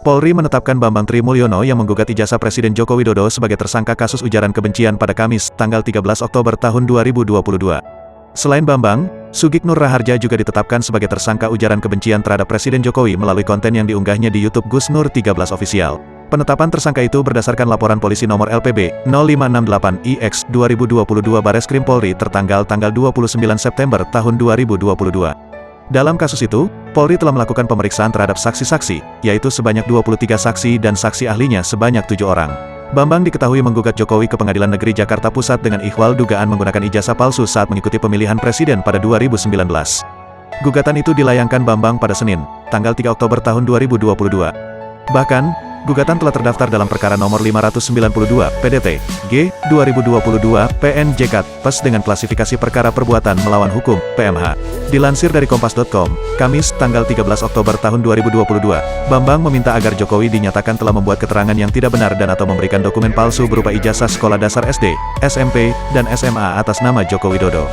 Polri menetapkan Bambang Trimulyono yang menggugat ijazah Presiden Joko Widodo sebagai tersangka kasus ujaran kebencian pada Kamis, tanggal 13 Oktober tahun 2022. Selain Bambang, Sugik Nur Raharja juga ditetapkan sebagai tersangka ujaran kebencian terhadap Presiden Jokowi melalui konten yang diunggahnya di YouTube Gus Nur 13 Official. Penetapan tersangka itu berdasarkan laporan polisi nomor LPB 0568-IX 2022 Bareskrim Polri tertanggal 29 September tahun 2022. Dalam kasus itu, Polri telah melakukan pemeriksaan terhadap saksi-saksi, yaitu sebanyak 23 saksi dan saksi ahlinya sebanyak 7 orang. Bambang diketahui menggugat Jokowi ke Pengadilan Negeri Jakarta Pusat dengan ikhwal dugaan menggunakan ijazah palsu saat mengikuti pemilihan presiden pada 2019. Gugatan itu dilayangkan Bambang pada Senin, tanggal 3 Oktober tahun 2022. Bahkan, gugatan telah terdaftar dalam perkara nomor 592, PDT, G, 2022, PNJK, PES dengan klasifikasi perkara perbuatan melawan hukum, PMH. Dilansir dari Kompas.com, Kamis, tanggal 13 Oktober tahun 2022, Bambang meminta agar Jokowi dinyatakan telah membuat keterangan yang tidak benar dan atau memberikan dokumen palsu berupa ijazah sekolah dasar SD, SMP, dan SMA atas nama Joko Widodo.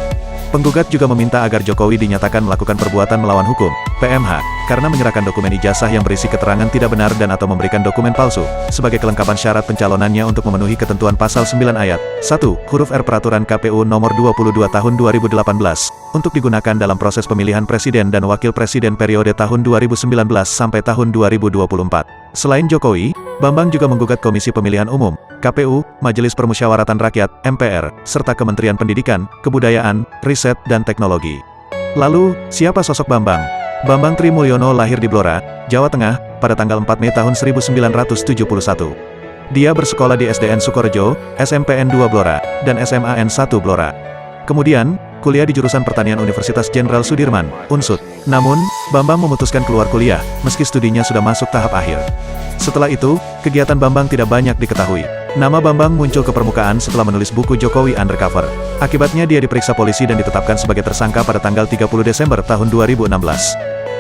Penggugat juga meminta agar Jokowi dinyatakan melakukan perbuatan melawan hukum, PMH, karena menyerahkan dokumen ijazah yang berisi keterangan tidak benar dan atau memberikan dokumen palsu, sebagai kelengkapan syarat pencalonannya untuk memenuhi ketentuan pasal 9 ayat 1, huruf R Peraturan KPU nomor 22 tahun 2018, untuk digunakan dalam proses pemilihan presiden dan wakil presiden periode tahun 2019 sampai tahun 2024. Selain Jokowi, Bambang juga menggugat Komisi Pemilihan Umum, KPU, Majelis Permusyawaratan Rakyat, MPR, serta Kementerian Pendidikan, Kebudayaan, Riset, dan Teknologi. Lalu, siapa sosok Bambang? Bambang Trimulyono lahir di Blora, Jawa Tengah, pada tanggal 4 Mei tahun 1971. Dia bersekolah di SDN Sukorejo, SMPN 2 Blora, dan SMAN 1 Blora. Kemudian, kuliah di jurusan Pertanian Universitas Jenderal Sudirman, UNSUD. Namun, Bambang memutuskan keluar kuliah, meski studinya sudah masuk tahap akhir. Setelah itu, kegiatan Bambang tidak banyak diketahui. Nama Bambang muncul ke permukaan setelah menulis buku Jokowi Undercover. Akibatnya dia diperiksa polisi dan ditetapkan sebagai tersangka pada tanggal 30 Desember tahun 2016.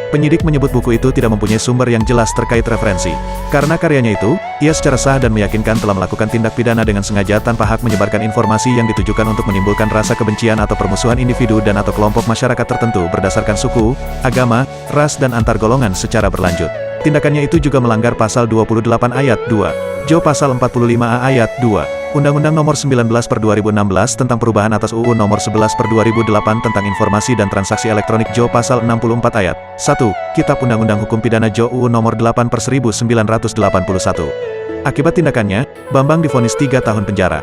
Penyidik menyebut buku itu tidak mempunyai sumber yang jelas terkait referensi. Karena karyanya itu, ia secara sah dan meyakinkan telah melakukan tindak pidana dengan sengaja tanpa hak menyebarkan informasi yang ditujukan untuk menimbulkan rasa kebencian atau permusuhan individu dan atau kelompok masyarakat tertentu berdasarkan suku, agama, ras dan antar golongan secara berlanjut. Tindakannya itu juga melanggar pasal 28 ayat 2, Jo pasal 45A ayat 2, Undang-Undang Nomor 19/2016 tentang perubahan atas UU Nomor 11/2008 tentang informasi dan transaksi elektronik Jo pasal 64 ayat 1, Kitab Undang-Undang Hukum Pidana Jo UU Nomor 8/1981. Akibat tindakannya, Bambang divonis 3 tahun penjara.